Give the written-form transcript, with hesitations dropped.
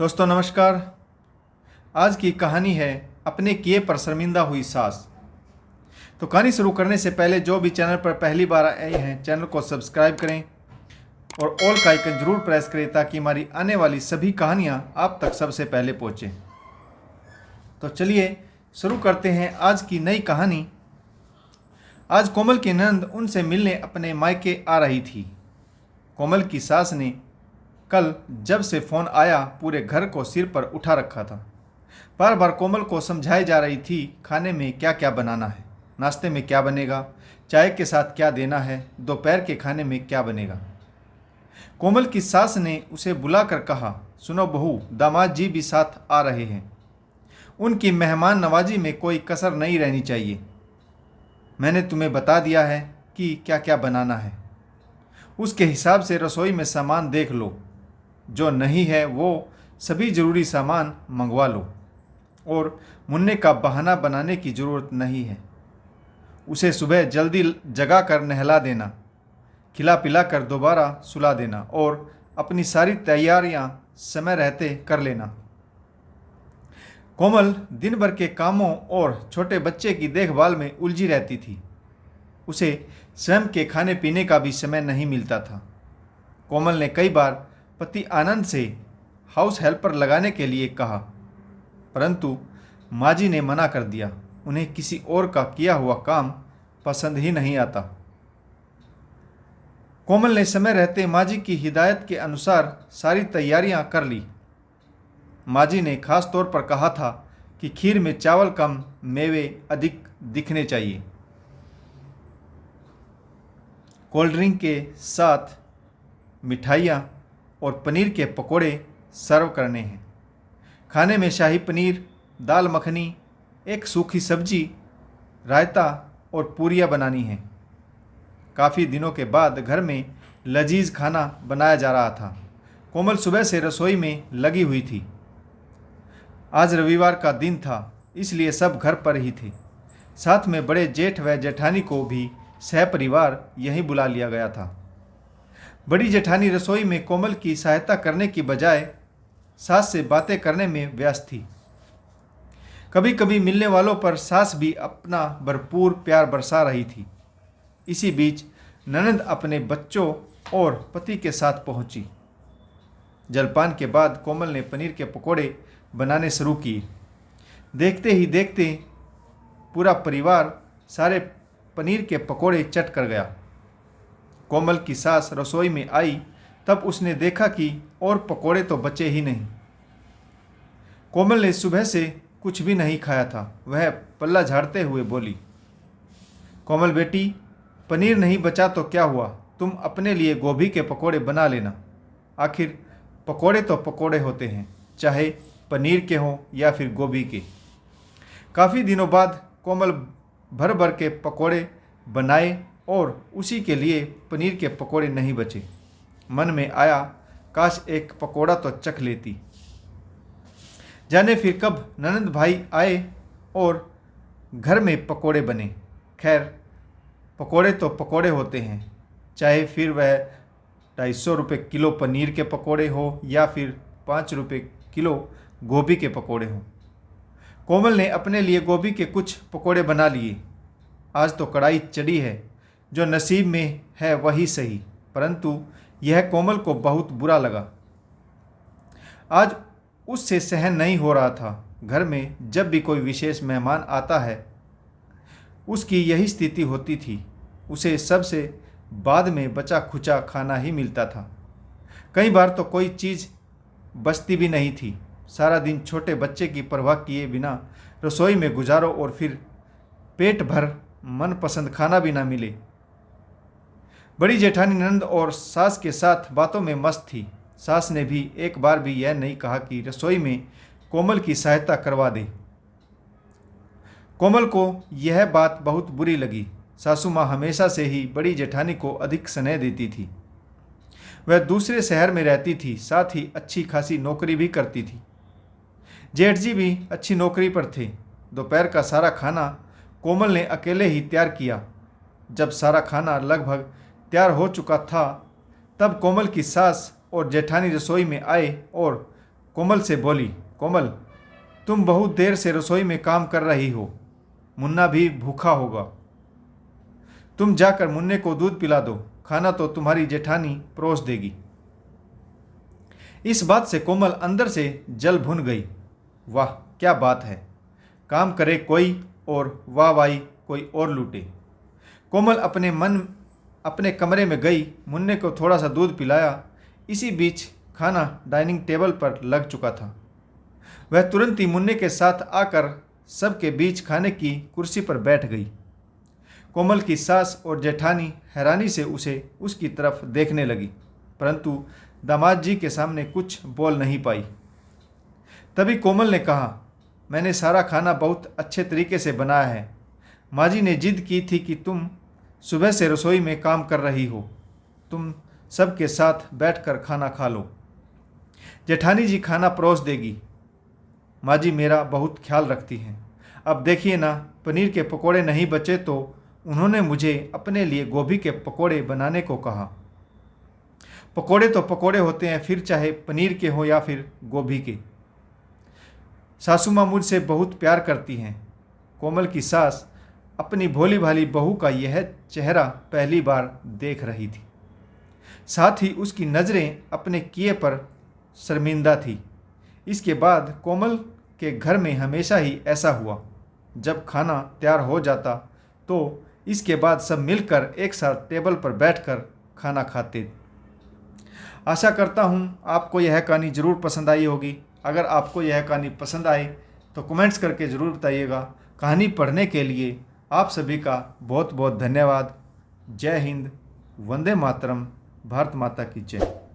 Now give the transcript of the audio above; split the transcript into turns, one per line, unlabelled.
दोस्तों नमस्कार। आज की कहानी है अपने किए पर शर्मिंदा हुई सास। तो कहानी शुरू करने से पहले जो भी चैनल पर पहली बार आए हैं चैनल को सब्सक्राइब करें और ऑल का आइकन जरूर प्रेस करें ताकि हमारी आने वाली सभी कहानियां आप तक सबसे पहले पहुंचें। तो चलिए शुरू करते हैं आज की नई कहानी। आज कोमल की ननद उनसे मिलने अपने मायके आ रही थी। कोमल की सास ने कल जब से फ़ोन आया पूरे घर को सिर पर उठा रखा था। बार बार कोमल को समझाई जा रही थी खाने में क्या क्या बनाना है, नाश्ते में क्या बनेगा, चाय के साथ क्या देना है, दोपहर के खाने में क्या बनेगा। कोमल की सास ने उसे बुलाकर कहा, सुनो बहू, दामाद जी भी साथ आ रहे हैं, उनकी मेहमान नवाजी में कोई कसर नहीं रहनी चाहिए। मैंने तुम्हें बता दिया है कि क्या क्या बनाना है, उसके हिसाब से रसोई में सामान देख लो, जो नहीं है वो सभी ज़रूरी सामान मंगवा लो और मुन्ने का बहाना बनाने की ज़रूरत नहीं है। उसे सुबह जल्दी जगा कर नहला देना, खिला पिला कर दोबारा सुला देना और अपनी सारी तैयारियां समय रहते कर लेना। कोमल दिन भर के कामों और छोटे बच्चे की देखभाल में उलझी रहती थी। उसे स्वयं के खाने पीने का भी समय नहीं मिलता था। कोमल ने कई बार पति आनंद से हाउस हेल्पर लगाने के लिए कहा, परंतु माँ जी ने मना कर दिया। उन्हें किसी और का किया हुआ काम पसंद ही नहीं आता। कोमल ने समय रहते माँ जी की हिदायत के अनुसार सारी तैयारियां कर ली। माँ जी ने खास तौर पर कहा था कि खीर में चावल कम, मेवे अधिक दिखने चाहिए। कोल्ड ड्रिंक के साथ मिठाइयाँ और पनीर के पकोड़े सर्व करने हैं। खाने में शाही पनीर, दाल मखनी, एक सूखी सब्जी, रायता और पूरियाँ बनानी हैं। काफ़ी दिनों के बाद घर में लजीज खाना बनाया जा रहा था। कोमल सुबह से रसोई में लगी हुई थी। आज रविवार का दिन था, इसलिए सब घर पर ही थे। साथ में बड़े जेठ व जेठानी को भी सहपरिवार यहीं बुला लिया गया था। बड़ी जेठानी रसोई में कोमल की सहायता करने की बजाय सास से बातें करने में व्यस्त थी। कभी कभी मिलने वालों पर सास भी अपना भरपूर प्यार बरसा रही थी। इसी बीच ननद अपने बच्चों और पति के साथ पहुंची। जलपान के बाद कोमल ने पनीर के पकोड़े बनाने शुरू किए। देखते ही देखते पूरा परिवार सारे पनीर के पकोड़े चट कर गया। कोमल की सास रसोई में आई तब उसने देखा कि और पकोड़े तो बचे ही नहीं। कोमल ने सुबह से कुछ भी नहीं खाया था। वह पल्ला झाड़ते हुए बोली, कोमल बेटी, पनीर नहीं बचा तो क्या हुआ, तुम अपने लिए गोभी के पकोड़े बना लेना। आखिर पकोड़े तो पकोड़े होते हैं, चाहे पनीर के हों या फिर गोभी के। काफ़ी दिनों बाद कोमल भर भर के पकोड़े बनाए और उसी के लिए पनीर के पकोड़े नहीं बचे। मन में आया, काश एक पकोड़ा तो चख लेती। जाने फिर कब ननद भाई आए और घर में पकोड़े बने। खैर, पकोड़े तो पकोड़े होते हैं, चाहे फिर वह 250 रुपये किलो पनीर के पकोड़े हो या फिर 5 रुपये किलो गोभी के पकोड़े हों। कोमल ने अपने लिए गोभी के कुछ पकोड़े बना लिए। आज तो कढ़ाई चढ़ी है, जो नसीब में है वही सही, परंतु यह कोमल को बहुत बुरा लगा। आज उससे सहन नहीं हो रहा था। घर में जब भी कोई विशेष मेहमान आता है उसकी यही स्थिति होती थी। उसे सबसे बाद में बचा खुचा खाना ही मिलता था। कई बार तो कोई चीज़ बचती भी नहीं थी। सारा दिन छोटे बच्चे की परवाह किए बिना रसोई में गुजारो और फिर पेट भर मनपसंद खाना भी ना मिले। बड़ी जेठानी नंद और सास के साथ बातों में मस्त थी। सास ने भी एक बार भी यह नहीं कहा कि रसोई में कोमल की सहायता करवा दे। कोमल को यह बात बहुत बुरी लगी। सासू माँ हमेशा से ही बड़ी जेठानी को अधिक स्नेह देती थी। वह दूसरे शहर में रहती थी, साथ ही अच्छी खासी नौकरी भी करती थी। जेठ जी भी अच्छी नौकरी पर थे। दोपहर का सारा खाना कोमल ने अकेले ही तैयार किया। जब सारा खाना लगभग तैयार हो चुका था तब कोमल की सास और जेठानी रसोई में आए और कोमल से बोली, कोमल, तुम बहुत देर से रसोई में काम कर रही हो, मुन्ना भी भूखा होगा। तुम जाकर मुन्ने को दूध पिला दो, खाना तो तुम्हारी जेठानी परोस देगी। इस बात से कोमल अंदर से जल भुन गई। वाह, क्या बात है, काम करे कोई और वाहवाही कोई और लूटे। कोमल अपने कमरे में गई, मुन्ने को थोड़ा सा दूध पिलाया। इसी बीच खाना डाइनिंग टेबल पर लग चुका था। वह तुरंत ही मुन्ने के साथ आकर सबके बीच खाने की कुर्सी पर बैठ गई। कोमल की सास और जेठानी हैरानी से उसकी तरफ देखने लगी, परंतु दामाद जी के सामने कुछ बोल नहीं पाई। तभी कोमल ने कहा, मैंने सारा खाना बहुत अच्छे तरीके से बनाया है। माँ जी ने जिद की थी कि तुम सुबह से रसोई में काम कर रही हो, तुम सबके साथ बैठकर खाना खा लो। जेठानी जी खाना परोस देगी। माँ जी मेरा बहुत ख्याल रखती हैं। अब देखिए ना, पनीर के पकोड़े नहीं बचे तो उन्होंने मुझे अपने लिए गोभी के पकोड़े बनाने को कहा। पकोड़े तो पकोड़े होते हैं, फिर चाहे पनीर के हो या फिर गोभी के। सासू माँ मुझसे बहुत प्यार करती हैं। कोमल की सास अपनी भोली भाली बहू का यह चेहरा पहली बार देख रही थी। साथ ही उसकी नज़रें अपने किए पर शर्मिंदा थी। इसके बाद कोमल के घर में हमेशा ही ऐसा हुआ, जब खाना तैयार हो जाता तो इसके बाद सब मिलकर एक साथ टेबल पर बैठकर खाना खाते। आशा करता हूँ आपको यह कहानी ज़रूर पसंद आई होगी। अगर आपको यह कहानी पसंद आए तो कमेंट्स करके ज़रूर बताइएगा। कहानी पढ़ने के लिए आप सभी का बहुत बहुत धन्यवाद। जय हिंद, वंदे मातरम, भारत माता की जय।